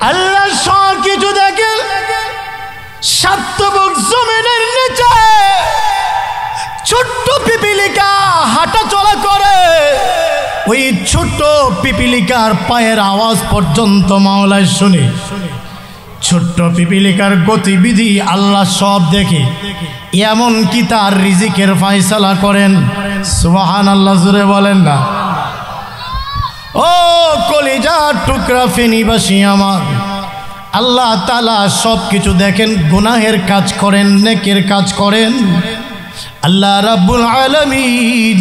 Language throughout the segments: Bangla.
আল্লাহ সব কিছু দেখেন। সাতবুক জমিনের নিচে ছোট্ট পিপিলিকা হাঁটা চলা করে, ওই ছোট্ট পিপিলিকার পায়ের আওয়াজ পর্যন্ত মাওলায় শুনে। ছোট্ট পিপিলিকার গতিবিধি আল্লাহ সব দেখে, এমনকি তার রিজিকের ফয়সালা করেন। সুবহানাল্লাহ, জোরে বলেন না। ও কলিজার টুকরা ফেনীবাসী আমার, আল্লাহ তাআলা সব কিছু দেখেন। গুনাহের কাজ করেন, নেকের কাজ করেন, আল্লাহ রাব্বুল আলামিন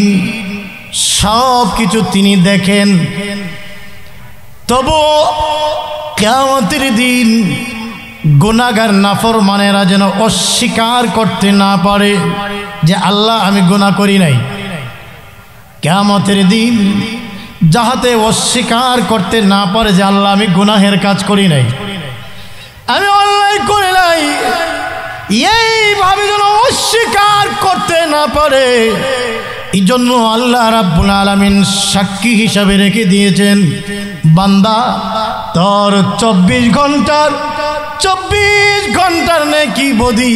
সব কিছু তিনি দেখেন। তবু কিয়ামতের দিন গুনাহগার নাফরমানেরা যেন অস্বীকার করতে না পারে যে আল্লাহ আমি গুনাহ করি নাই। কিয়ামতের দিন যাহাতে অস্বীকার করতে না পারে যে আল্লাহ আমি গুনাহের কাজ করি নাই, আমি অন্যায় করি নাই, এইভাবে যেন অস্বীকার করতে না পারে, এই জন্য আল্লাহ রাব্বুল আলামিন সাক্ষী হিসাবে রেখে দিয়েছেন, বান্দা তোর 24 ঘন্টার নেকি বদি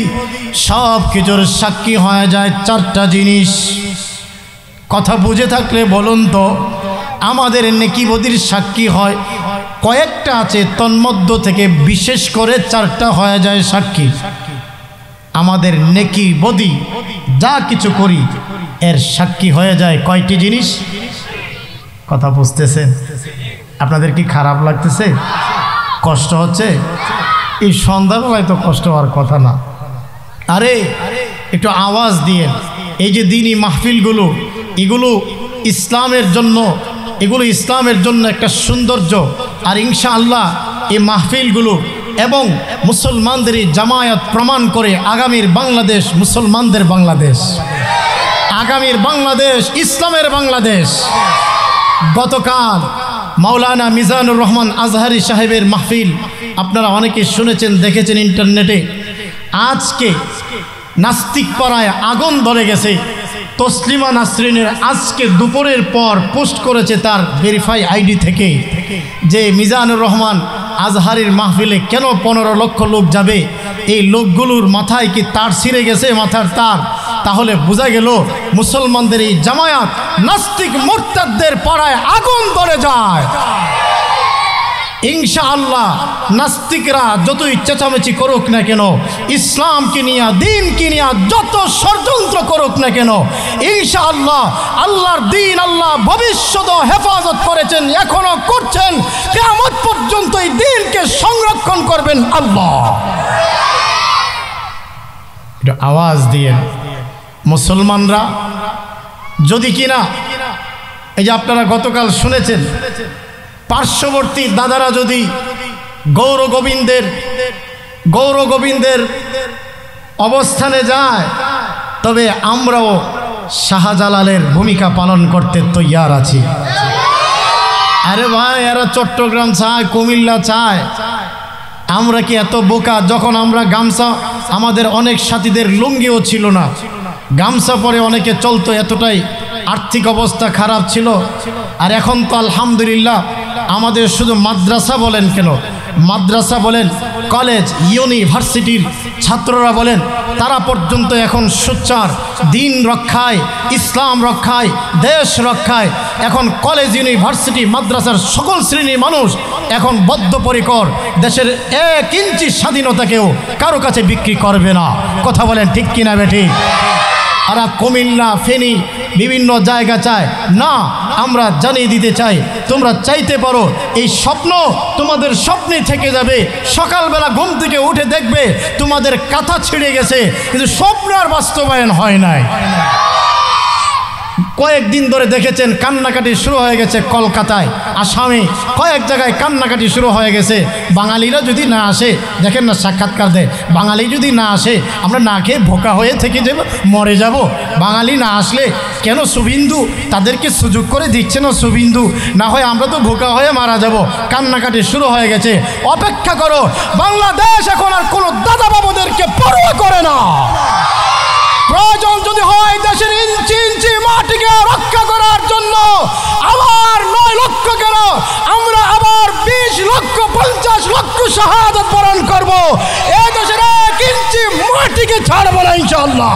সব কিছুর সাক্ষী হয়ে যায় 4টা জিনিস। কথা বুঝে থাকলে বলুন তো, আমাদের নেকি বদির সাক্ষী হয় কয়েকটা আছে, তন্মধ্য থেকে বিশেষ করে 4টা হয়ে যায় সাক্ষী। আমাদের নেকি বদি যা কিছু করি এর সাক্ষী হয়ে যায় কয়টি জিনিস? কথা বুঝতেছেন? আপনাদের কি খারাপ লাগতেছে? কষ্ট হচ্ছে? এই সন্ধ্যাবেলায় তো কষ্ট হওয়ার কথা না। আরে একটু আওয়াজ দিয়ে, এই যে দিনী মাহফিলগুলো, এগুলো ইসলামের জন্য, এগুলো ইসলামের জন্য একটা সৌন্দর্য। আর ইনশাআল্লাহ এই মাহফিলগুলো এবং মুসলমানদের এই জামায়াত প্রমাণ করে আগামীর বাংলাদেশ মুসলমানদের বাংলাদেশ, আগামীর বাংলাদেশ ইসলামের বাংলাদেশ। গতকাল মাওলানা মিজানুর রহমান আজহারি সাহেবের মাহফিল আপনারা অনেকে শুনেছেন, দেখেছেন ইন্টারনেটে। আজকে নাস্তিক পাড়ায় আগুন ধরে গেছে। তসলিমা নাসরিনের আজকে দুপুরের পর পোস্ট করেছে তার ভেরিফাই আইডি থেকে যে মিজানুর রহমান আজহারির মাহফিলে কেন 15 লক্ষ লোক যাবে, এই লোকগুলোর মাথায় কি তার ছিঁড়ে গেছে, মাথার তার? তাহলে বোঝা গেল মুসলমানদের এই জামায়াত নাস্তিক মুরতাদদের পাড়ায় আগুন ধরে যায়। ইনশাআল্লাহ নাস্তিকরা যতই চেঁচামেচি করুক না কেন, ইসলামকে নিয়ে দ্বীনকে নিয়ে যত ষড়যন্ত্র করুক না কেন, ইনশাআল্লাহ আল্লাহর দ্বীন আল্লাহ ভবিষ্যৎ হেফাজত করেছেন, এখনো করছেন, কিয়ামত পর্যন্ত এই দ্বীনকে সংরক্ষণ করবেন আল্লাহ। এটা আওয়াজ দিয়ে মুসলমানরা যদি কিনা, এই যে আপনারা গতকাল শুনেছেন, পার্শ্ববর্তী দাদারা যদি গৌর গোবিন্দের অবস্থানে যায়, তবে আমরাও শাহজালালের ভূমিকা পালন করতে তৈয়ার আছি। আরে ভাই, এরা চট্টগ্রাম চায়, কুমিল্লা চায়, আমরা কি এত বোকা? যখন আমরা গামছা, আমাদের অনেক সাথীদের লুঙ্গিও ছিল না, গামছা পরে অনেকে চলতো, এতটাই আর্থিক অবস্থা খারাপ ছিল। আর এখন তো আলহামদুলিল্লাহ আমাদের শুধু মাদ্রাসা বলেন কেন, মাদ্রাসা বলেন, কলেজ, ইউনিভার্সিটির ছাত্ররা বলেন, তারা পর্যন্ত এখন সোচ্চার দিন রক্ষায়, ইসলাম রক্ষায়, দেশ রক্ষায়। এখন কলেজ, ইউনিভার্সিটি, মাদ্রাসার সকল শ্রেণীর মানুষ এখন বদ্ধপরিকর, দেশের 1 ইঞ্চি স্বাধীনতাকেও কারো কাছে বিক্রি করবে না। কথা বলেন ঠিক কিনা বেঠি? আর কুমিল্লা, ফেনী বিভিন্ন জায়গা চায় না, আমরা জানিয়ে দিতে চাই, তোমরা চাইতে পারো, এই স্বপ্ন তোমাদের স্বপ্নে থেকে যাবে। সকালবেলা ঘুম থেকে উঠে দেখবে তোমাদের কাঁথা ছিঁড়ে গেছে, কিন্তু স্বপ্ন আর বাস্তবায়ন হয় নাই। কয়েকদিন ধরে দেখেছেন কান্নাকাটি শুরু হয়ে গেছে কলকাতায়, আসামে, কয়েক জায়গায় কান্নাকাটি শুরু হয়ে গেছে। বাঙালিরা যদি না আসে, দেখেন না সাক্ষাৎকার দেয়, বাঙালি যদি না আসে আমরা না খেয়ে ভোকা হয়ে থেকে যাব, মরে যাব। বাঙালি না আসলে কেন শুভেন্দু তাদেরকে সুযোগ করে দিচ্ছে না? শুভেন্দু না হয় আমরা তো ভোকা হয়ে মারা যাব। কান্নাকাটি শুরু হয়ে গেছে। অপেক্ষা করো, বাংলাদেশ এখন আর কোনো দাদা বাবুদেরকে পরোয়া করে না। প্রয়োজন যদি হয় দেশের ইঞ্চি ইঞ্চি মাটিকে রক্ষা করার জন্য আবার 9 লক্ষ কেন, আমরা আবার 20 লক্ষ 50 লক্ষ শাহাদাত বরণ করব, এই দেশের 1 ইঞ্চি মাটিকে ছাড়ব না ইনশাআল্লাহ।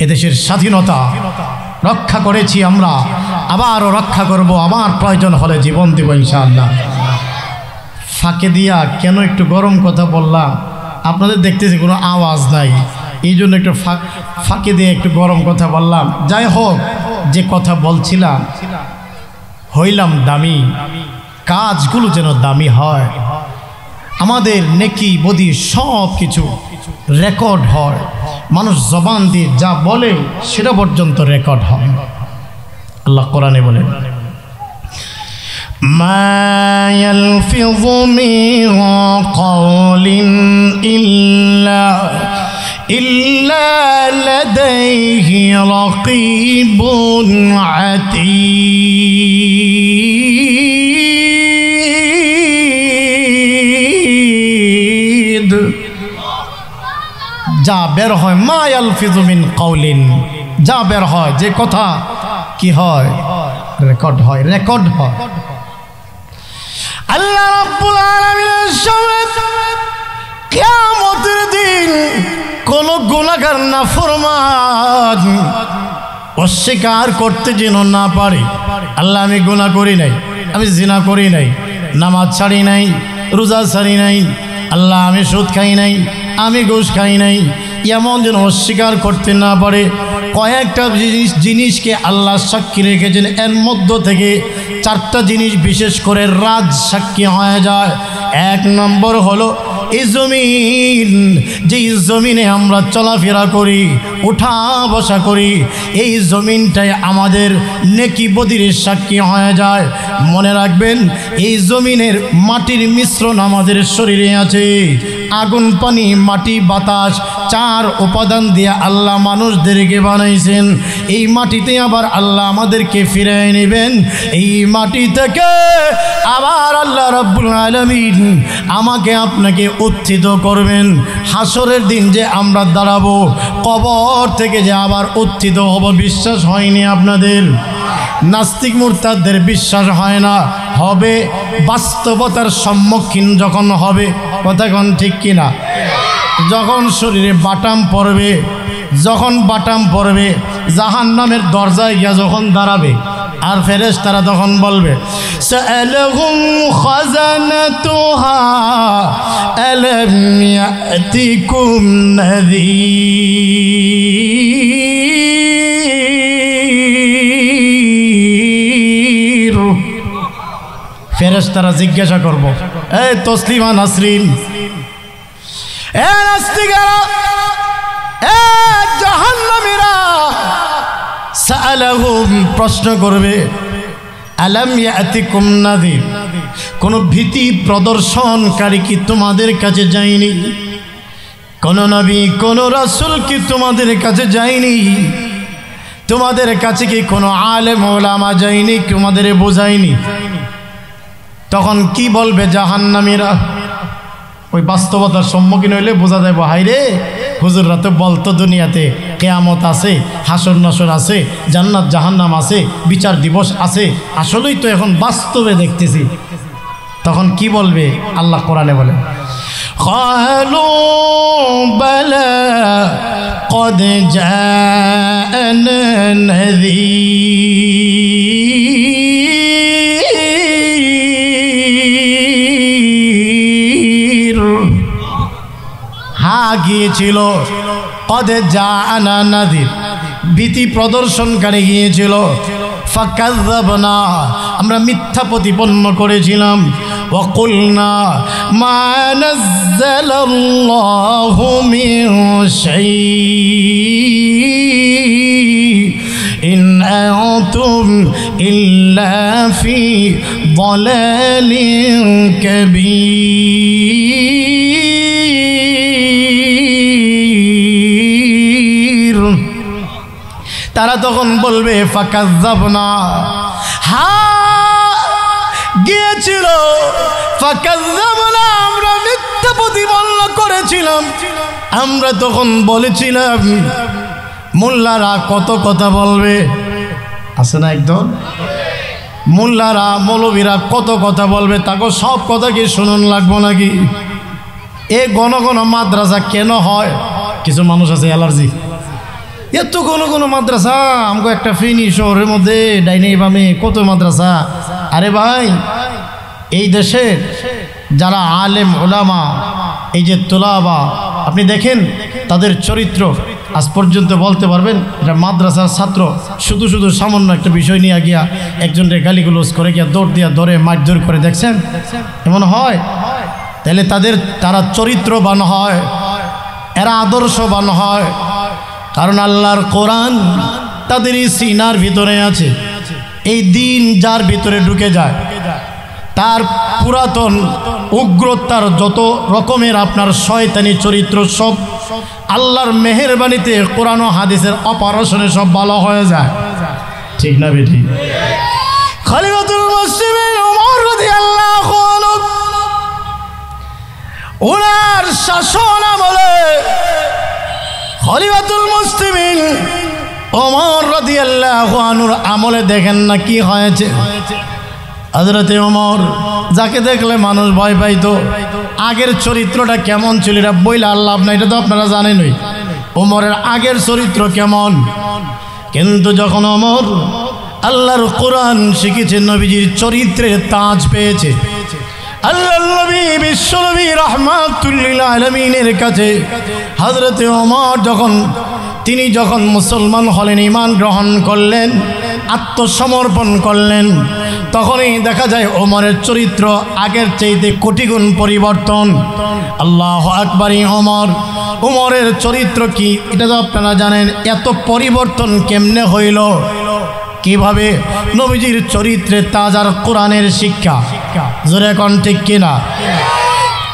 এদেশের স্বাধীনতা রক্ষা করেছি আমরা, আবারও রক্ষা করব, আবার প্রয়োজন হলে জীবন দেব ইনশাআল্লাহ। ফাঁকে দিয়া কেন একটু গরম কথা বললাম, আপনাদের দেখতেছি কোনো আওয়াজ নাই, এই জন্য একটু ফাঁকে দিয়ে একটু গরম কথা বললাম। যাই হোক, যে কথা বলছিলাম, হইলাম দামি, কাজগুলো যেন দামি হয়, আমাদের নেকি বদি সব কিছু রেকর্ড হয়, মানুষ জবান দিয়ে যা বলে সেটা পর্যন্ত রেকর্ড হয়। আল্লাহ কোরআনে বলেন, মা ইয়ালফিযু মিন কাওলিন ইল্লা লাদাইহি রাকীবুন আতীদ। যা বের হয়, মা ইয়ালফিযু মিন কাওলিন, যা বের হয়, যে কথা কি হয়, রেকর্ড হয়, রেকর্ড হয়। আল্লাহ রাব্বুল আলামিনের সামনে কিয়ামতের দিন কোন গুনাহগার নাফরমান অস্বীকার করতে যেন না পারে, আল্লাহ আমি গুনাহ করি নাই, আমি জিনা করি নাই, নামাজ ছাড়ি নাই, রোজা ছাড়ি নাই, আল্লাহ আমি সুদ খাই নাই, আমি ঘুষ খাই নাই, এমন যেন অস্বীকার করতে না পারে। কয়েকটা জিনিসকে আল্লাহ সাক্ষী রেখেছেন, এর মধ্য থেকে 4টা জিনিস বিশেষ করে রাজ সাক্ষী হয়ে যায়। 1 নম্বর হলো এই জমিন, যে জমিনে আমরা চলাফেরা করি, উঠা বসা করি, এই জমিনটাই আমাদের নেকি বদির সাক্ষী হয়ে যায়। মনে রাখবেন, এই জমিনের মাটির মিশ্রণ আমাদের শরীরে আছে, আগুন, পানি, মাটি, বাতাস, 4 উপাদান দিয়ে আল্লাহ মানুষদেরকে বানাইছেন। এই মাটিতে আবার আল্লাহ আমাদেরকে ফিরিয়ে নেবেন, এই মাটি থেকে আবার আল্লাহ রাব্বুল আলামিন আমাকে আপনাকে উত্থিত করবেন। হাসরের দিন যে আমরা দাঁড়াবো, কবর থেকে যে আবার উত্থিত হব, বিশ্বাস হয়নি আপনাদের? নাস্তিক মুরতাদদের বিশ্বাস হয় না, হবে। বাস্তবতার সম্মুখীন যখন হবে, কথা কোন ঠিক কিনা? যখন শরীরে বাটাম পড়বে, যখন বাটাম পড়বে, জাহান্নামের দরজায় গিয়া যখন দাঁড়াবে, আর ফেরেশতারা তখন বলবে, সাআলাহুম খাযানাতুহা আলাম ইয়াতিকুম নাযীর। ফেরেশতারা জিজ্ঞাসা করব, এই তসলিমা নাসরিন, এ নাস্তিকেরা, এ জাহান্নামীরা, সাআলাহুম প্রশ্ন করবে, আলাম ইয়াতিকুম নাযীর, কোন ভীতি প্রদর্শনকারী কি তোমাদের কাছে যায়নি? কোন নবী, কোন রাসূল কি তোমাদের কাছে যায়নি? তোমাদের কাছে কি কোনো আলেম ওলামা যায়নি, তোমাদের বোঝায়নি? তখন কি বলবে জাহান্নামীরা? ওই বাস্তবতার সম্মুখীন হইলে বোঝা যায়, হাইরে হুজুররা তো বলতো দুনিয়াতে কিয়ামত আছে, হাসর নাসর আছে, জান্নাত জাহান্নাম আছে, বিচার দিবস আছে, আসলেই তো এখন বাস্তবে দেখতেছি। তখন কি বলবে? আল্লাহ কোরআনে বলেন, ক্বালু বালা ক্বাদ জাআনা নাযীর। হ্যাঁ গিয়েছিল, ক্বাদ জাআনা নাযীর, ভীতি প্রদর্শনকারী গিয়েছিল। ফাকাযযাবনা, আমরা মিথ্যা প্রতিপন্ন করেছিলাম। ওয়াকুলনা মা নাযালাল্লাহু মিন শাইইন আনতুম ইল্লা ফি যালালিন কাবীর। তারা তখন বলবে, ফাকাযযাবনা, হ্যাঁ গিয়েছিল, ফাকাযযাবনা, আমরা মিথ্যা প্রতিপন্ন করেছিলাম। আমরা তখন বলেছিলাম, মোল্লারা কত কথা বলবে, আছে না একদম, মোল্লারা মৌলবীরা কত কথা বলবে, তাকে সব কথা কি শুনুন লাগবো নাকি? এ ঘন ঘন মাদ্রাসা কেন হয়? কিছু মানুষ আছে অ্যালার্জি, এত ঘন মাদ্রাসা, আমাকে একটা ফিনি শহরের মধ্যে ডাইনে বামে কত মাদ্রাসা। আরে ভাই, এই দেশের যারা আলেম ওলামা, এই যে তোলাবা, আপনি দেখেন তাদের চরিত্র আজ পর্যন্ত বলতে পারবেন এটা মাদ্রাসার ছাত্র শুধু শুধু সামান্য একটা বিষয় নিয়ে গিয়া একজনকে গালিগুলোজ করে গিয়া দৌড় দিয়া ধরে মারধর করে, দেখছেন এমন হয়? তাহলে তারা চরিত্রবান হয়, এরা আদর্শবান হয়, কারণ আল্লাহর কোরআন তাদের সিনার ভিতরে আছে। এই দিন যার ভিতরে ঢুকে যায়, তার পুরাতন উগ্রতার যত রকমের আপনার শয়তানি চরিত্র সব আল্লাহর মেহেরবানিতে কোরআন ও হাদিসের অপারেশনে সব ভালো হয়ে যায়। ঠিক না বেটি? খলিফাতুল মুসলিমিন ওমর রাদিয়াল্লাহু আনহু ওনার শাসন আমলে খলিফাতুল মুসলিমিন ওমর রাদিয়াল্লাহু আনহুর আমলে দেখেন না কি হয়েছে। হযরতে ওমর যাকে দেখলে মানুষ ভয় পাইতো, আগের চরিত্রটা কেমন ছিল এটা বইলে আল্লাহ না, এটা তো আপনারা জানেনই ওমরের আগের চরিত্র কেমন। কিন্তু যখন ওমর আল্লাহর কোরআন শিখেছে, নবীজির চরিত্রের তাজ পেয়েছে, আল্লাহর নবী বিশ্বনবী রাহমাতুল লিল আলামিনের কাছে হযরতে ওমর তিনি যখন মুসলমান হলেন, ঈমান গ্রহণ করলেন, আত্মসমর্পণ করলেন, তখনই দেখা যায় ওমরের চরিত্র আগের চাইতে কোটি গুণ পরিবর্তন। আল্লাহু আকবার! ওমরের চরিত্র কি এটা তো আপনারা জানেন। এত পরিবর্তন কেমনে হইল, কিভাবে? নবীজির চরিত্রে তাজার কোরআনের শিক্ষা, জোরে কোন ঠিক কিনা?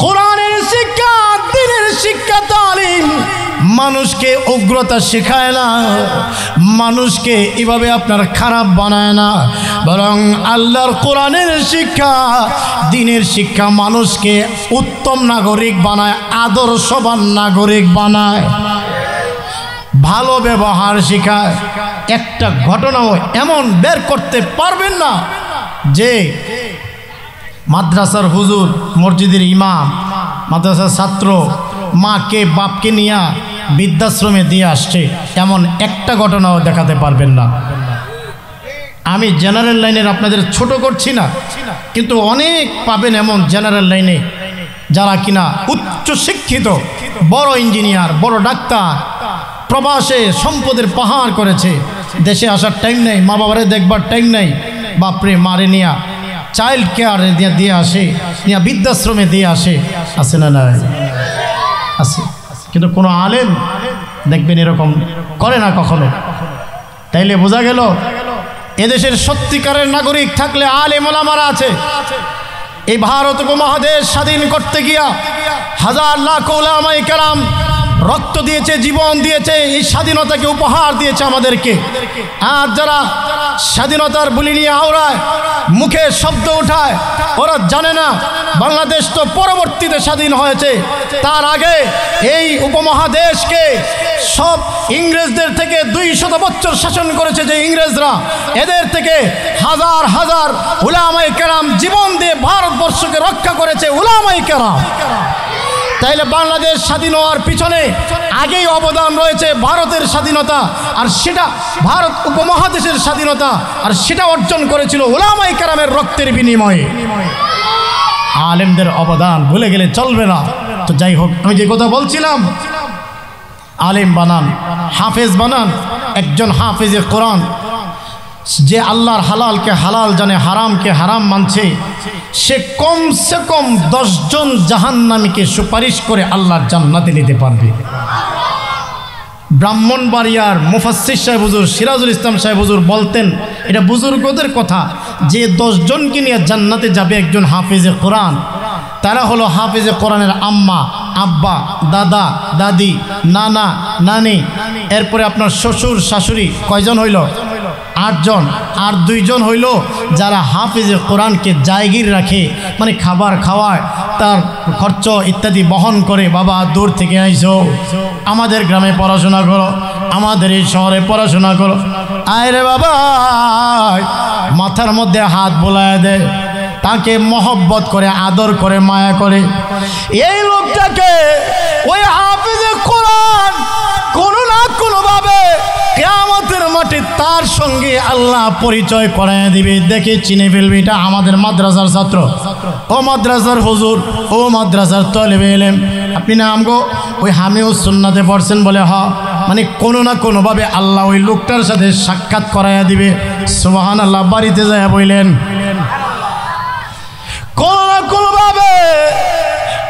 কোরআনের শিক্ষা, দ্বীনের শিক্ষা, তালিম মানুষকে উগ্রতা শেখায় না, মানুষকে এভাবে আপনার খারাপ বানায় না, বরং আল্লাহর কোরআনের শিক্ষা, দ্বীনের শিক্ষা মানুষকে উত্তম নাগরিক বানায়, আদর্শবান নাগরিক বানায়, ভালো ব্যবহার শেখায়। একটা ঘটনাও এমন বের করতে পারবেন না যে মাদ্রাসার হুজুর, মসজিদের ইমাম, মাদ্রাসার ছাত্র মাকে বাপকে নিয়ে বৃদ্ধাশ্রমে দিয়ে আসছে, এমন একটা ঘটনাও দেখাতে পারবেন না। আমি জেনারেল লাইনের আপনাদের ছোট করছি না, কিন্তু অনেক পাবেন এমন জেনারেল লাইনে যারা কিনা উচ্চ শিক্ষিত, বড় ইঞ্জিনিয়ার, বড় ডাক্তার, প্রবাসে সম্পদের পাহাড় করেছে, দেশে আসার টাইম নেই, মা বাবারে দেখবার টাইম নেই, বাপরে মারে নিয়া চাইল্ড কেয়ারে দিয়ে আসে, নিয়ে বৃদ্ধাশ্রমে দিয়ে আসে, আছে না? না আছে। কিন্তু কোনো আলেম দেখবেন এরকম করে না কখনো। তাইলে বোঝা গেল এদেশের সত্যিকারের নাগরিক থাকলে আলেম ওলামারা আছে। এই ভারত উপমহাদেশ স্বাধীন করতে গিয়া হাজার লাখ ওলামায়ে কেরাম রক্ত দিয়েছে, জীবন দিয়েছে, এই স্বাধীনতাকে উপহার দিয়েছে আমাদেরকে। আর যারা স্বাধীনতার বুলি নিয়ে আওড়ায়, মুখে শব্দ উঠায়, ওরা জানে না বাংলাদেশ তো পরবর্তীতে স্বাধীন হয়েছে, তার আগে এই উপমহাদেশকে সব ইংরেজদের থেকে 200 বছর শাসন করেছে যে ইংরেজরা, এদের থেকে হাজার হাজার উলামায়ে কেরাম জীবন দিয়ে ভারতবর্ষকে রক্ষা করেছে, উলামায়ে কেরাম। তাইলে বাংলাদেশ স্বাধীন হওয়ার পিছনে আগেই অবদান রয়েছে ভারতের স্বাধীনতা, আর সেটা ভারত উপমহাদেশের স্বাধীনতা, আর সেটা অর্জন করেছিল উলামায়ে কেরামের রক্তের বিনিময়ে। আলেমদের অবদান ভুলে গেলে চলবে না। তো যাই হোক, আমি যে কথা বলছিলাম, আলেম বানান, হাফেজ বানান। একজন হাফেজে কোরআন যে আল্লাহর হালালকে হালাল জানে, হারামকে হারাম মানছে, সে কমসে কম 10 জন জাহান্নামীকে সুপারিশ করে আল্লাহর জান্নাতে নিতে পারবে। ব্রাহ্মণবাড়িয়ার মুফাসসির সাহেব হুজুর সিরাজুল ইসলাম সাহেব হুজুর বলতেন, এটা বুজুর্গদের কথা, যে 10 জনকে নিয়ে জান্নাতে যাবে একজন হাফেজে কোরআন, তারা হলো হাফেজে কোরআনের আম্মা, আব্বা, দাদা, দাদি, নানা, নানি, এরপরে আপনার শ্বশুর শাশুড়ি। কয়জন হইল? 8 জন। আর 2 জন হইল যারা হাফেজে কোরআনকে জায়গির রাখে, মানে খাবার খাওয়ায়, তার খরচ ইত্যাদি বহন করে। বাবা দূর থেকে আইছো, আমাদের গ্রামে পড়াশোনা করো, আমাদের এই শহরে পড়াশোনা করো, আয় রে বাবা, মাথার মধ্যে হাত বোলায় দেয়, তাকে মহব্বত করে, আদর করে, মায়া করে। এই লোকটাকে ওই হাফেজে কোরআন কোনো না কোনোভাবে কিয়ামতের মাঠে তার সঙ্গে আল্লাহ পরিচয় করায় দিবে। দেখে চিনে ফেলবে এটা আমাদের মাদ্রাসার ছাত্র, ও মাদ্রাসার হুজুর, ও মাদ্রাসার তালেবে ইলম, আপনি না আমগো ওই হামিউস সুন্নাতে পড়ছেন বলে হ, মানে কোনো না কোনোভাবে আল্লাহ ওই লোকটার সাথে সাক্ষাৎ করাইয়া দিবে। সুবহানাল্লাহ। বাড়িতে যায় বললেন কোনো না কোনোভাবে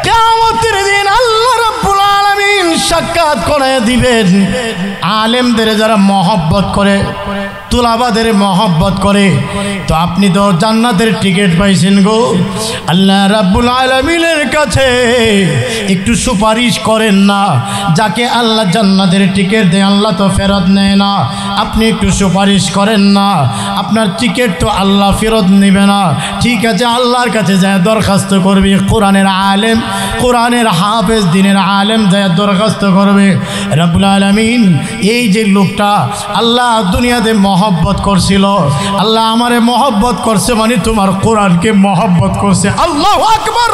কিয়ামতের দিন আল্লাহ রাব্বুল আলামিন সাক্ষাৎ করাইয়া দিবেন। আলেমদের যারা মহব্বত করে, তুলাবাদের মহব্বত করে, তো আপনি তো জান্নাতের টিকিট পাইছেন গো। আল্লাহ রাব্বুল আলামিনের কাছে একটু সুপারিশ করেন না। যাকে আল্লাহ জান্নাতের টিকিট দেয় আল্লাহ তো ফেরত নেয় না, আপনি একটু সুপারিশ করেন না। আপনার টিকিট তো আল্লাহ ফেরত নেবে না। ঠিক আছে, আল্লাহর কাছে যায় দরখাস্ত করবে। কোরআনের আলেম, কোরআনের হাফেজ, দিনের আলেম যায় দরখাস্ত করবে, রাব্বুল আলামিন এই যে লোকটা আল্লাহ দুনিয়াতে মহব্বত করছিল, আল্লাহ আমারে মহব্বত করছে, মানে তোমার কোরআনকে মহব্বত করছে। আল্লাহু আকবার।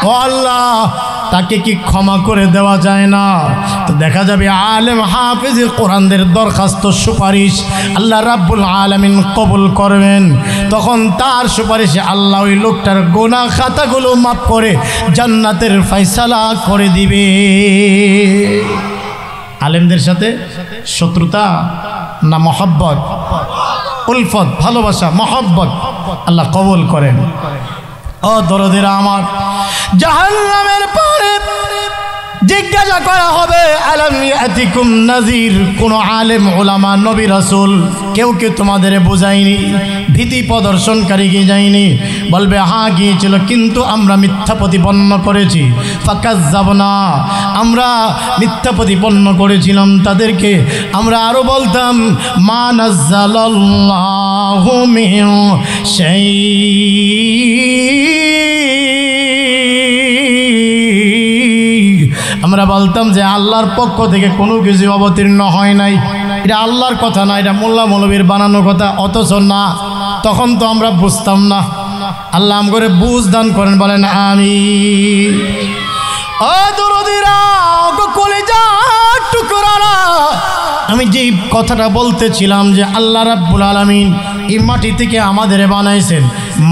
ও আল্লাহ, তাকে কি ক্ষমা করে দেওয়া যায় না? তো দেখা যাবে আলেম হাফেজ কোরআনদের দরখাস্ত, সুপারিশ আল্লাহ রাব্বুল আলামিন কবুল করবেন। তখন তার সুপারিশে আল্লাহ ওই লোকটার গুনাহ খাতাগুলো মাফ করে জান্নাতের ফয়সালা করে দিবে। আলেমদের সাথে শত্রুতা না মহব্বত? উলফত, ভালোবাসা, মহব্বত আল্লাহ কবুল করেন। ও দরদিরা আমার, জাহান্নামের পরে জিজ্ঞাসা করা হবে আলাম ইয়াতিকুম নাযির, কোন আলেম ওলামা নবী রাসূল কেউ কি তোমাদের বোঝায়নি? ভীতি প্রদর্শনকারী কি যায়নি? বলবে হ্যাঁ গিয়েছিল, কিন্তু আমরা মিথ্যা প্রতিপন্ন করেছি। ফাকাজ্জাবনা, আমরা মিথ্যা প্রতিপন্ন করেছিলাম তাদেরকে। আমরা আরো বলতাম মা নাযালাল্লাহু মিন শাই, আমরা বলতাম যে আল্লাহর পক্ষ থেকে কোনো কিছু অবতীর্ণ হয় নাই, এটা আল্লাহর কথা না, এটা মোল্লা মৌলবীর বানানো কথা। অথচ না, তখন তো আমরা বুঝতাম না। আল্লাহ আমগরে বুঝ দান করেন, বলেন আমিন। ও দরদিরা, ওগো কলিজার টুকরারা, আমি যে কথাটা বলতেছিলাম যে আল্লাহ রাব্বুল আলামিন এই মাটি থেকে আমাদের বানাইছেন,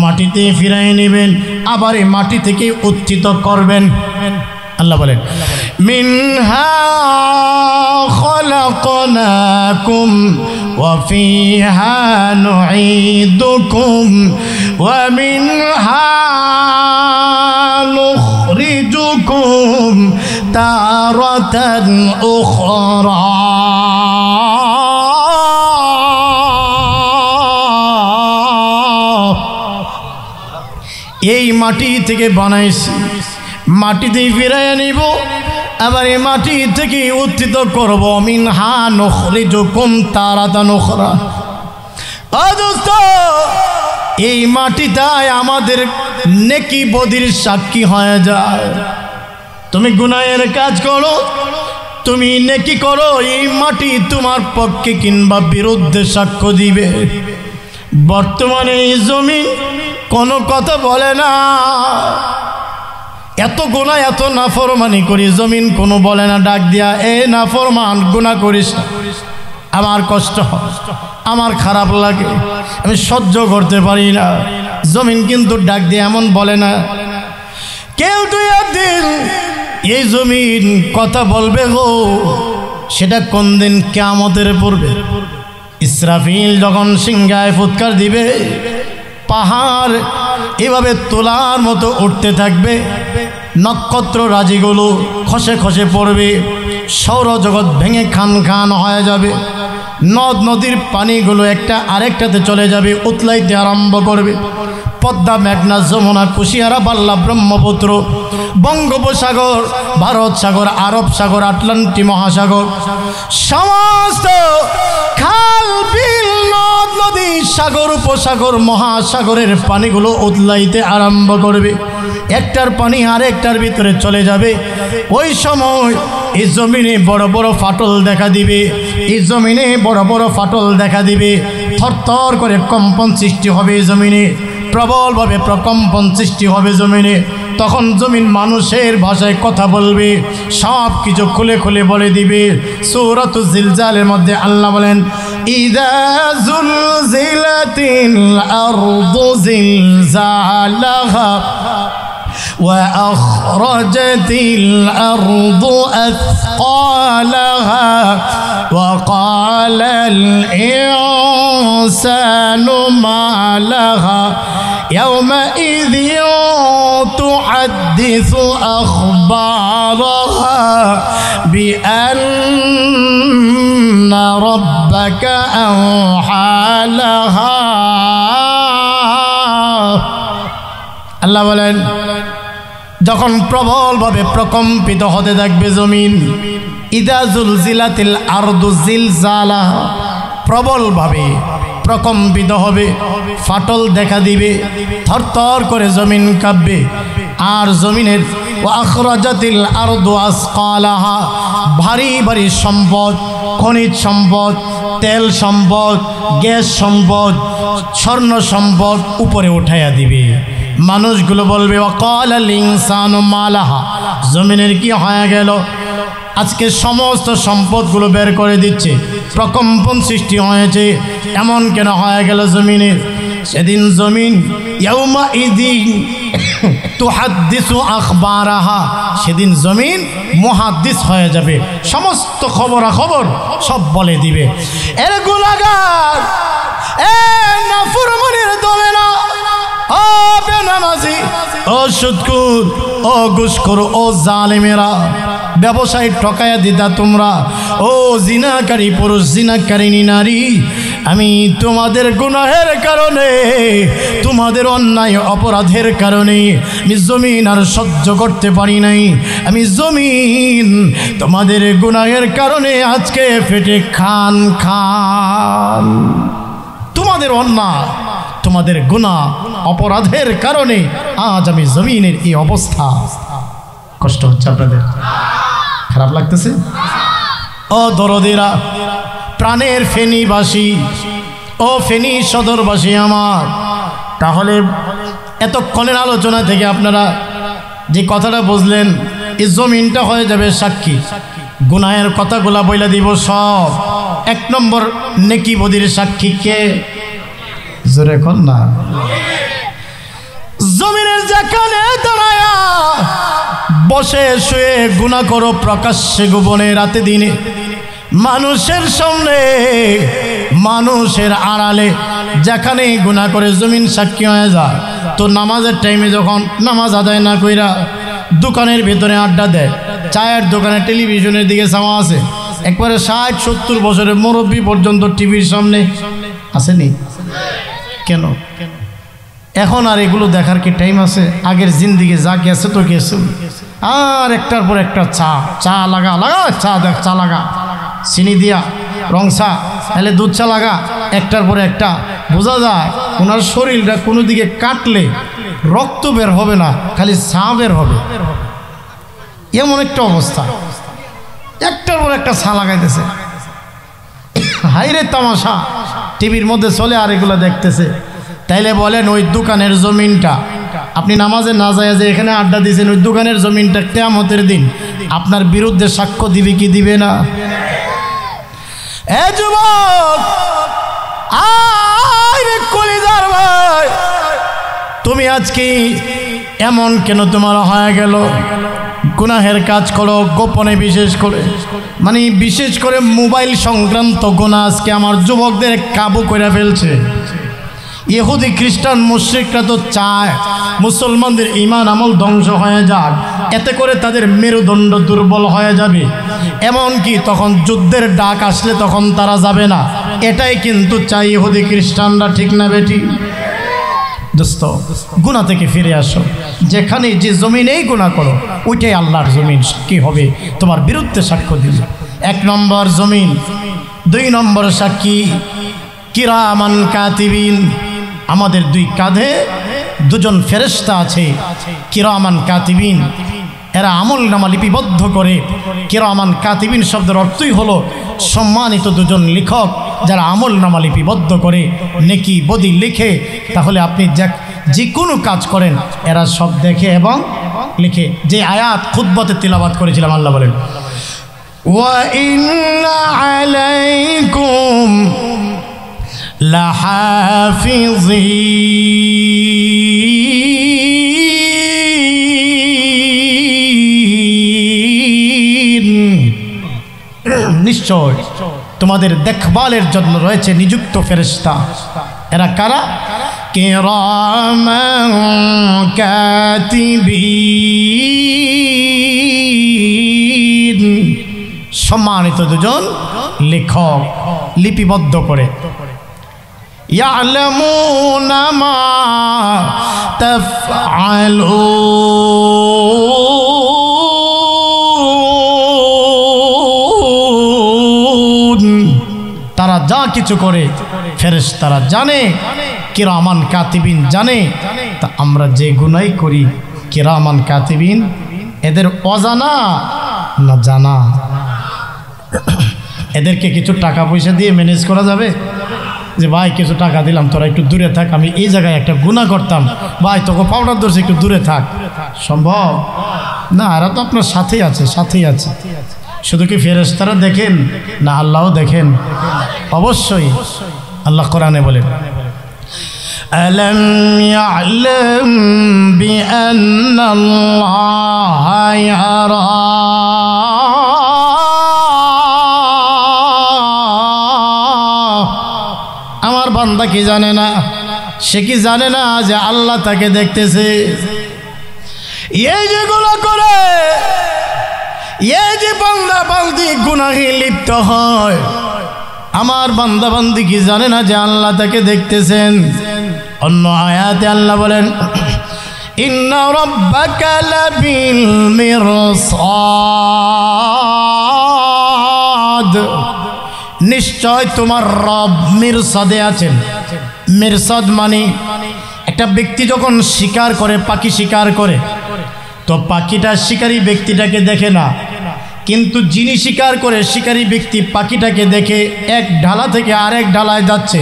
মাটিতে ফিরাই নেবেন, আবার এই মাটি থেকে উত্থিত করবেন। আল্লাহ বলেন মিনহা খলাকনাকুম ওয়া ফিহা নুঈদুকুম ওয়া মিনহা নুখরিজুকুম তারাতান উখরা। এই মাটি থেকে বানাইছি, মাটিতেই ফিরাইয়া নিব, আবার এই মাটি থেকে উত্থিত করব। মিনহা নুখরিজুকুম তারাতান উখরা। ও দোস্ত, এই মাটিটাই আমাদের নেকি বদির সাক্ষী হয়ে যায়। তুমি গুনাহের কাজ করো, তুমি নেকি করো, এই মাটি তোমার পক্ষে কিংবা বিরুদ্ধে সাক্ষ্য দিবে। বর্তমানে এই জমি কোনো কথা বলে না, এত গুনাহ, এত নাফরমানি করি, জমিন কোনো বলে না ডাক দিয়া, এ নাফরমান গুনাহ করিস না। আমার কষ্ট হয়, আমার খারাপ লাগে, আমি সহ্য করতে পারি না। জমিন কিন্তু ডাক দিয়ে এমন বলে না। কেউ তুই একদিন এই জমিন কথা বলবে গো, সেটা কোন দিন? কিয়ামতের পূর্বে ইসরাফিল যখন সিংহায় ফুৎকার দিবে, পাহাড় এভাবে তোলার মতো উঠতে থাকবে, নক্ষত্র রাজিগুলো খসে খসে পড়বে, সৌরজগৎ ভেঙে খান খান হয়ে যাবে, নদ নদীর পানিগুলো একটা আরেকটাতে চলে যাবে, উতলাইতে আরম্ভ করবে। পদ্মা, মেঘনা, যমুনা, কুশিয়ারা, বাল্লা, ব্রহ্মপুত্র, বঙ্গোপসাগর, ভারত সাগর, আরব সাগর, আটলান্টিক মহাসাগর, সমস্ত খাল বিল নদ নদী সাগর উপসাগর মহাসাগরের পানিগুলো উতলাইতে আরম্ভ করবে, একটার পানি আরেকটার ভিতরে চলে যাবে। ওই সময় এই জমিনে বড় বড় ফাটল দেখা দিবে, এই জমিনে বড় বড় ফাটল দেখা দিবে। থরথর করে কম্পন সৃষ্টি হবে জমিনে, প্রবলভাবে প্রকম্পন সৃষ্টি হবে জমিনে। তখন জমিন মানুষের ভাষায় কথা বলবে, সব কিছু খুলে খুলে বলে দিবে। সূরাতুজ জিলজালের মধ্যে আল্লাহ বলেন, ইযা যুলজিলাতিল আরদু জিলজালাহা وأخرجت الأرض أثقالها وقال الإنسان ما لها يومئذ تحدث أخبارها بأن ربك أوحى لها আল্লাহ বলেন, যখন প্রবলভাবে প্রকম্পিত হতে থাকবে জমিন, ইদা জুলজিলাতিল আরদু জিলজালাহা, প্রবলভাবে প্রকম্পিত হবে, ফাটল দেখা দিবে, থরথর করে জমিন কাঁপবে। আর জমিনের ওয়া আখরাজাতিল আরদু আসকালাহা, ভারী ভারী সম্পদ, খনিজ সম্পদ, তেল সম্পদ, গ্যাস সম্পদ, স্বর্ণ সম্পদ উপরে উঠাইয়া দিবে। মানুষগুলো বলবে, ওয়াকাল আল ইনসানু মা লাহা, জমিনের কি হয়ে গেল? আজকে সমস্ত সম্পদগুলো বের করে দিচ্ছে, প্রকম্পন সৃষ্টি হয়েছে, এমন কেন হয়ে গেল জমিনের? সেদিন জমিন ইয়াউমাইযিন তুহাদ্দিসু আখবারাহা, সেদিন জমিন মুহাদ্দিস হয়ে যাবে, সমস্ত খবরাখবর সব বলে দিবে। এর গুনাহগার, এ নাফরমানের দলেরা, ও বেনামাজি, ও সুদখোর, ও ঘুষখোর, ও জালেমেরা, ব্যবসায় ঠকায়া দিতা তোমরা, ও জিনাকারী পুরুষ, জিনাকারিনী নারী, আমি তোমাদের গুনাহের কারণে, তোমাদের অন্যায় অপরাধের কারণে আমি জমিন আর সহ্য করতে পারি নাই। আমি জমিন তোমাদের গুনাহের কারণে আজকে ফেটে খান খান। তোমাদের অন্যায়, তোমাদের গুনাহ অপরাধের কারণে আজ আমি জমিনের এই অবস্থা। কষ্ট হচ্ছে আপনাদের? খারাপ লাগতেছে? ও দরদিরা, প্রাণের ফেনীবাসী, ও ফেনী সদরবাসী আমার, তাহলে এতক্ষণের আলোচনা থেকে আপনারা যে কথাটা বুঝলেন, এই জমিনটা হয়ে যাবে সাক্ষী। গুনাহের কথাগুলা বইলা দিব সব। এক নম্বর নেকি বদির সাক্ষী কে? জোরে কর না। জমিনের যেখানে দাঁড়ায়া বসে শুয়ে গুনাহ করো, প্রকাশ্যে গোপনে, রাতে দিনে, মানুষের সামনে, মানুষের আড়ালে, যেখানে গুনাহ করে জমিন সাক্ষী হয়ে যায়। তো নামাজের টাইমে যখন নামাজ আদায় না কইরা দোকানের ভিতরে আড্ডা দেয়, চায়ের দোকানে, টেলিভিশনের দিকে চাওয়া আছে, একবারে 60-70 বছরের মুরব্বী পর্যন্ত টিভির সামনে আসেনি কেন? এখন আর এগুলো দেখার কি টাইম আছে? আগের জিন্দিগি যা গেছে তো গেছে, আর একটার পর একটা চা, চা লাগা লাগা, চা দেখ, চা লাগা, চিনি দিয়া, রং চা, তাহলে দুধ চা লাগা, একটার পরে একটা। বোঝা যায় ওনার শরীরটা কোনো দিকে কাটলে রক্ত বের হবে না, খালি চা বের হবে, এমন একটা অবস্থা। একটার পর একটা চা লাগাইতেছে, হাইরে তামাশা টিভির মধ্যে চলে, আর এগুলো দেখতেছে। তাইলে বলেন ওই দোকানের জমিনটা, আপনি নামাজে না যায় যে এখানে আড্ডা দিয়েছেন, ওই দোকানের জমিনটা কিয়ামতের দিন আপনার বিরুদ্ধে সাক্ষ্য দিবে কি দিবে না? এ যুবক, আরে কলিজার ভাই, তুমি আজকে এমন কেন তোমার হয়ে গেল? গুনাহের কাজ করো গোপনে, বিশেষ করে, মানে বিশেষ করে মোবাইল সংক্রান্ত গুনাহ আজকে আমার যুবকদের কাবু করে ফেলছে। ইহুদি খ্রিস্টান মুশরিকরা তো চায় মুসলমানদের ঈমান আমল ধ্বংস হয়ে যাক, এতে করে তাদের মেরুদণ্ড দুর্বল হয়ে যাবে, এমনকি তখন যুদ্ধের ডাক আসলে তখন তারা যাবে না। এটাই কিন্তু চাই ইহুদি খ্রিস্টানরা, ঠিক না বেটি? দোস্ত, গুনাহ থেকে ফিরে আসো। যেখানে যে জমিনেই গুনাহ করো, ওইটাই আল্লাহর জমিন, সাক্ষী হবে, তোমার বিরুদ্ধে সাক্ষ্য দিবে। 1 নম্বর জমিন। 2 নম্বর সাক্ষী কিরামান কাতিবিন, আমাদের দুই কাঁধে দুজন ফেরেশতা আছে কিরামান কাতিবিন, এরা আমলনামা লিপিবদ্ধ করে। কিরামান কাতিবিন শব্দের অর্থই হলো সম্মানিত দুজন লেখক যারা আমলনামা লিপিবদ্ধ করে, নেকি বদি লিখে। তাহলে আপনি যে কোনো কাজ করেন এরা সব দেখে এবং লিখে। যে আয়াত খুতবাতে তিলাওয়াত করেছিলাম, আল্লাহ বলেন ওয়া ইন্না আলাইকুম লাহাফিজিন, নিশ্চয় তোমাদের দেখভালের জন্য রয়েছে নিযুক্ত ফেরেশতা। এরা কারা? কিরামান কাতিবিন, সম্মানিত দুজন লেখক লিপিবদ্ধ করে। ইয়ালামুনা মা তাফআলুন, তারা যা কিছু করে ফেরেশতারা জানে, কিরামান কাতিবিন জানে। তা আমরা যে গুনাহ করি কিরামান কাতিবিন এদের অজানা না জানা? এদেরকে কিছু টাকা পয়সা দিয়ে ম্যানেজ করা যাবে? যে ভাই কিছু টাকা দিলাম, তোরা একটু দূরে থাক, আমি এই জায়গায় একটা গুনাহ করতাম, ভাই তোকে পাউডার ধরছে একটু দূরে থাক, সম্ভব না? এরা তো আপনার সাথেই আছে, সাথেই আছে। শুধু কি ফেরেশতারা দেখেন না আল্লাহও দেখেন? অবশ্যই। আল্লাহ কোরআনে বলেন আলাম ইয়ালাম বিআন্নাল্লাহা ইয়ারা, আমার বান্দা কি জানে না? সে কি জানে না যে আল্লাহ তাকে দেখতেছে? এই যে গুনাহ করে, এই যে বান্দা বান্দি গুনাহে লিপ্ত হয়, আমার বান্দা বান্দি কি জানে না যে আল্লাহ তাকে দেখতেছেন? অন্য আয়াতে আল্লাহ বলেন ইন্না রাব্বাকা লাবিল মিরসাদ, নিশ্চয় তোমার রব মিরসাদে আছেন। মিরসাদ মানে একটা ব্যক্তি যখন শিকার করে, পাখি শিকার করে, তো পাখিটা শিকারী ব্যক্তিটাকে দেখে না, কিন্তু যিনি শিকার করে শিকারী ব্যক্তি পাখিটাকে দেখে এক ঢালা থেকে আরেক ঢালায় যাচ্ছে।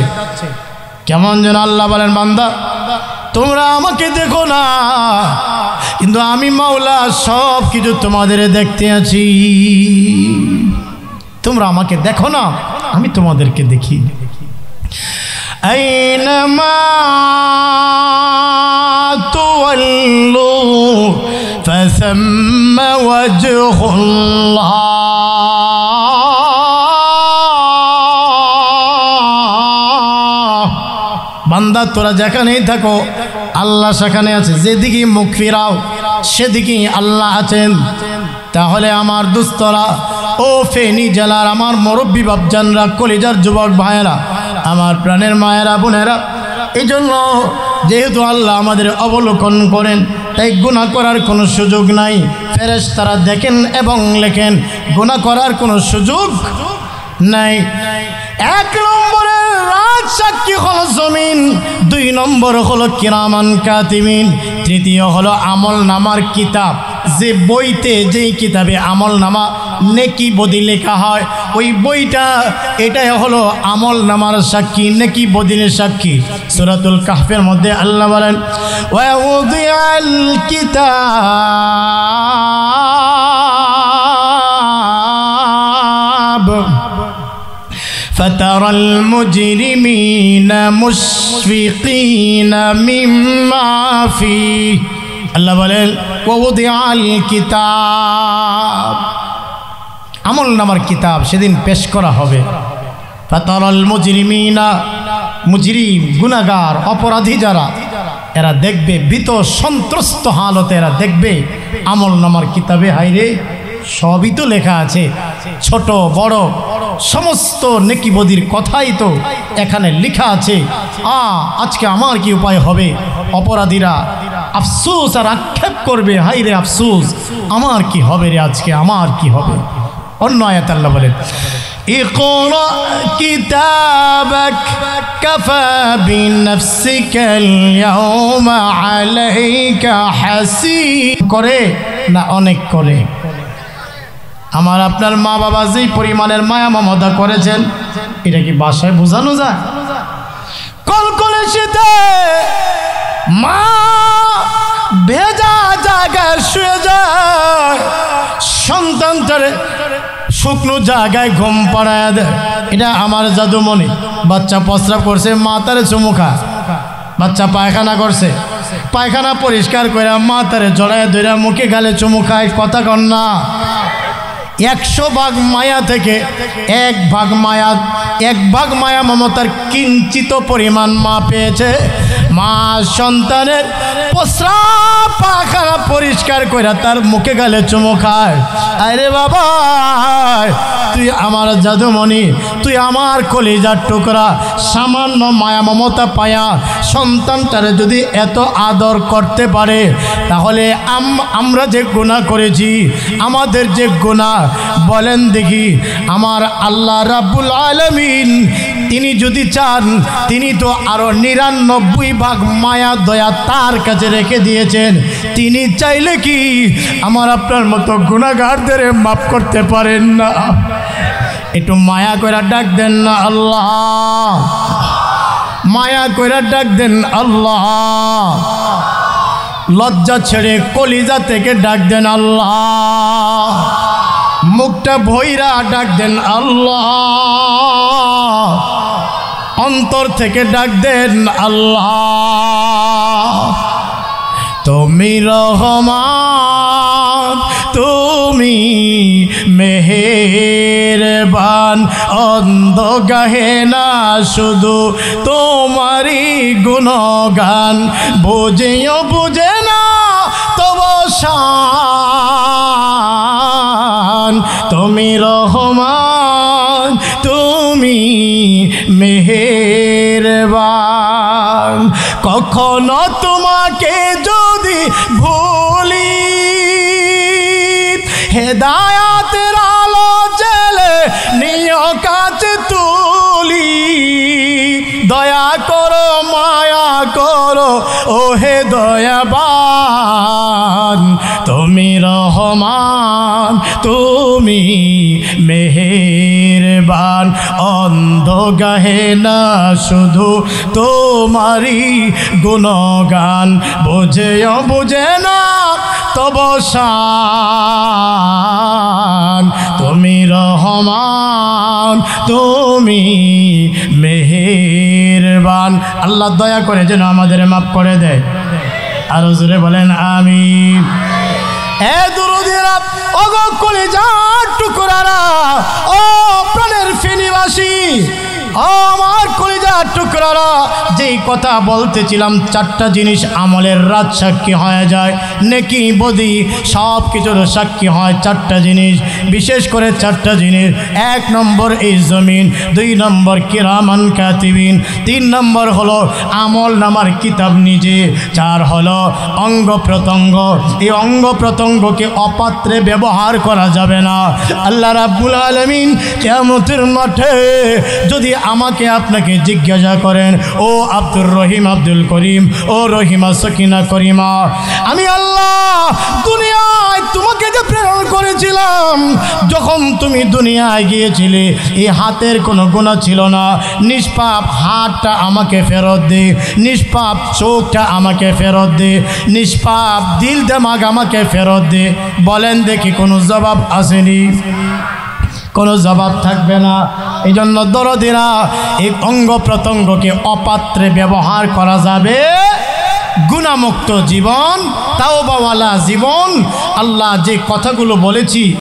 কেমন যেন আল্লাহ বলেন বান্দা তোমরা আমাকে দেখো না, কিন্তু আমি মাওলা সব কিছু তোমাদের দেখতে আছি। তোমরা আমাকে দেখো না, আমি তোমাদেরকে দেখি। আইনামা তুওয়াল্লু ফাসাম্মা ওয়াজহুল্লাহ, বান্দা তোরা যেখানেই থাকো আল্লাহ সেখানে আছে, যেদিকে মুখ ফিরাও সেদিকেই আল্লাহ আছেন। তাহলে আমার দুস্তরা, ও ফেনী জেলার আমার মুরব্বী বাপজানরা, কলিজার যুবক ভাইয়েরা, আমার প্রাণের মায়েরা বোনেরা, এই জন্য যেহেতু আল্লাহ আমাদের অবলোকন করেন তাই গুনাহ করার কোনো সুযোগ নাই। ফেরেশতারা দেখেন এবং লেখেন, গুনাহ করার কোনো সুযোগ নাই। এক নম্বরে রাত সাক্ষী হলো জমিন, দুই নম্বর হলো কিরামান কাতিবিন, তৃতীয় হলো আমল নামার কিতাব। যে বইতে, যেই কিতাবে আমল নামা নেকি বদি লেখা হয়, ওই বইটা এটাই হলো আমল নামার সাক্ষী, নেকি বদিনের সাক্ষী। সূরাতুল কাহফের মধ্যে আল্লাহ বলেন ওয়া উযিআল কিতাব فترى المجرمين مشفقين مما فيه, আল্লাহ বলেন ওয়াউদিআল কিতাব, আমল নামার কিতাব সেদিন পেশ করা হবে। ফাতারাল মুজরিমিনা, মুজরিম গুনাহগার অপরাধী যারা, এরা দেখবে ভীত সন্ত্রস্ত হালতে, এরা দেখবে আমল নামার কিতাবে হাইরে সবই তো লেখা আছে, ছোট বড় সমস্ত নেকি বদির কথাই তো এখানে লেখা আছে। আজকে আমার কি উপায় হবে? অপরাধীরা আফসোস আর আক্ষেপ করবে, হাই রে আফসোস, আমার কি হবে রে আজকে, আমার কি হবে। অন্য আয়াত আল্লাহ বলেন ইকরা কিতাবাক কাফা বিনফসিকাল ইয়াওমা আলাইকা হাসিব। করে না অনেক করে? আমার আপনার মা বাবা যেই পরিমাণের মায়া মমতা করেছেন, এটা কি ভাষায় বোঝানো যায়? কলকলে শীতে মা ভেজা জায়গায় শুয়ে যায়, সন্তানটারে শুকনো জায়গায় ঘুম পাড়ায় দেয়। এটা আমার জাদুমণি। বাচ্চা প্রস্রাব করছে, মা তারে চুমু খায়। বাচ্চা পায়খানা করছে, পায়খানা পরিষ্কার করে মা তারে জড়ায় ধরে মুখে গালে চুমু খায়। কথা কন না? 100 ভাগ মায়া থেকে 1 ভাগ মায়া মমতার কিঞ্চিত পরিমাণ মা পেয়েছে। মা সন্তানের প্রস্রাব পায়খানা পরিষ্কার করে তার মুখে গালে চুমু খায়। আরে বাবা, তুই আমার জাদুমণি, তুই আমার কলিজার টুকরা। সামান্য মায়া মমতা পায়া সন্তানটারে যদি এত আদর করতে পারে, তাহলে আমরা যে গুনাহ করেছি, আমাদের যে গুনাহ, বলেন দেখি, আমার আল্লাহ রাব্বুল আলামিন তিনি যদি চান, তিনি তো আরো 99 ভাগ মায়া দয়া তার কাছে রেখে দিয়েছেন। তিনি চাইলে কি আমার আপনার মতো গুনাহগারদের মাফ করতে পারেন না? একটু মায়া করে ডাক দেন না আল্লাহ, মায়া করে ডাক দেন আল্লাহ। লজ্জা ছেড়ে কলিজা থেকে ডাক দেন আল্লাহ। মুখটা ভৈরা ডাক দেন আল্লাহ। অন্তর থেকে ডাক দেন আল্লাহ। তুমি রহমান, তুমি মেহেরবান, অন্ধ গাহে না শুধু তোমারই গুণগান, বুঝেও বুঝে না তবু শান। তুমি রহমান, তুমি মেহেরবান। কখনো তোমাকে যদি ভুলি, হেদায়াতের আলো জেলে নিয় কাছে তুলি। দয়া করো, মায়া করো, ও হে দয়াবান। তুমি রহমান, তুমি মেহেরবান, অন্ধ গাহে না শুধু তোমারই গুণগান, বোঝেও বুঝে না তবু শান। তুমি রহমান, তুমি মেহেরবান। আল্লাহ দয়া করে যেন আমাদের মাফ করে দেয়। আরো জোরে বলেন আমিন। এ দুরুদিরা, ওগো কলিজার টুকরারা, ও প্রাণের ফেনীবাসী, ও আমার কলিজার টুকরারা, যেই কথা বলতেছিলাম, 4টা জিনিস আমলের রাত সাক্ষী হয়ে যায়, নেকি বদি সব কিছুর সাক্ষী হয় 4টা জিনিস, বিশেষ করে 4টা জিনিস। 1 নম্বর এই জমিন, 2 নম্বর কিরামান কাতিবিন, 3 নম্বর হলো আমল নামার কিতাব নিজে, 4 হলো অঙ্গ প্রত্যঙ্গ। এই অঙ্গ প্রত্যঙ্গকে অপাত্রে ব্যবহার করা যাবে না। আল্লাহ রাব্বুল আলামিন কিয়ামতের মাঠে যদি আমাকে আপনাকে জিজ্ঞাসা করেন, ও আব্দুর রহিম, আব্দুল করিম, ও রহিমা, সকিনা, করিমা, আমি আল্লাহ দুনিয়ায় তোমাকে যে প্রেরণ করেছিলাম, যখন তুমি দুনিয়ায় গিয়েছিলে এই হাতের কোনো গুনাহ ছিল না, নিষ্পাপ হাতটা আমাকে ফেরত দে, নিষ্পাপ চোখটা আমাকে ফেরত দে, নিষ্পাপ দিল দিমাগ আমাকে ফেরত দে। বলেন দেখি, কোনো জবাব আসেনি? কোনো জবাব থাকবে না। এই জন্য দরদিরা, এই অঙ্গ প্রত্যঙ্গকে অপাত্রে ব্যবহার করা যাবে। গুনাহমুক্ত জীবন, তাওবাওয়ালা জীবন। আল্লাহ যে কথাগুলো বলেছি